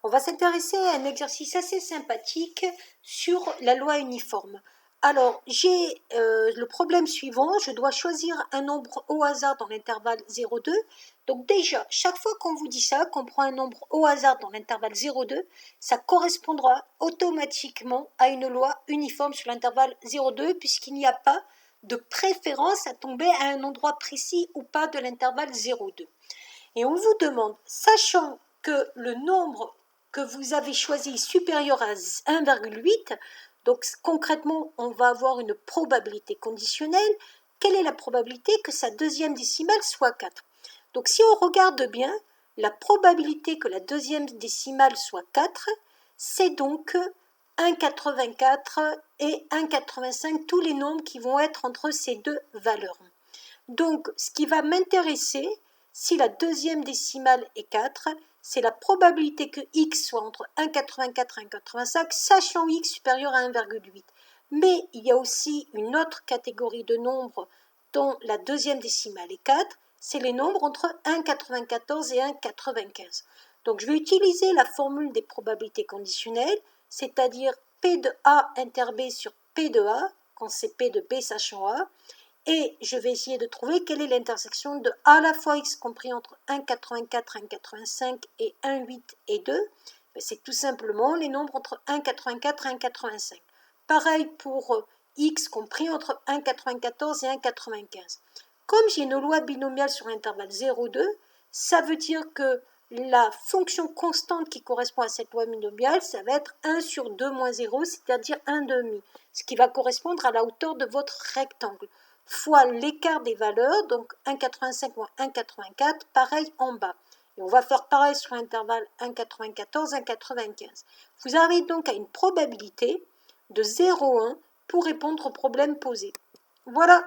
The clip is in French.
On va s'intéresser à un exercice assez sympathique sur la loi uniforme. Alors, j'ai le problème suivant, je dois choisir un nombre au hasard dans l'intervalle 0,2. Donc déjà, chaque fois qu'on vous dit ça, qu'on prend un nombre au hasard dans l'intervalle 0,2, ça correspondra automatiquement à une loi uniforme sur l'intervalle 0,2 puisqu'il n'y a pas de préférence à tomber à un endroit précis ou pas de l'intervalle 0,2. Et on vous demande, sachant que le nombre que vous avez choisi est supérieur à 1,8, donc concrètement, on va avoir une probabilité conditionnelle. Quelle est la probabilité que sa deuxième décimale soit 4? Donc si on regarde bien, la probabilité que la deuxième décimale soit 4, c'est donc 1,84 et 1,85, tous les nombres qui vont être entre ces deux valeurs. Donc, ce qui va m'intéresser, si la deuxième décimale est 4, c'est la probabilité que x soit entre 1,84 et 1,85, sachant x supérieur à 1,8. Mais il y a aussi une autre catégorie de nombres dont la deuxième décimale est 4, c'est les nombres entre 1,94 et 1,95. Donc, je vais utiliser la formule des probabilités conditionnelles, c'est-à-dire P de A inter B sur P de A, quand c'est P de B sachant A, et je vais essayer de trouver quelle est l'intersection de à la fois x compris entre 1,84, 1,85 et 1,8 et 2. C'est tout simplement les nombres entre 1,84 et 1,85. Pareil pour x compris entre 1,94 et 1,95. Comme j'ai une loi binomiale sur l'intervalle 0,2, ça veut dire que la fonction constante qui correspond à cette loi binomiale, ça va être 1 sur 2 moins 0, c'est-à-dire 1 demi, ce qui va correspondre à la hauteur de votre rectangle, fois l'écart des valeurs, donc 1,85 moins 1,84, pareil en bas. Et on va faire pareil sur l'intervalle 1,94, 1,95. Vous arrivez donc à une probabilité de 0,1 pour répondre au problème posé. Voilà.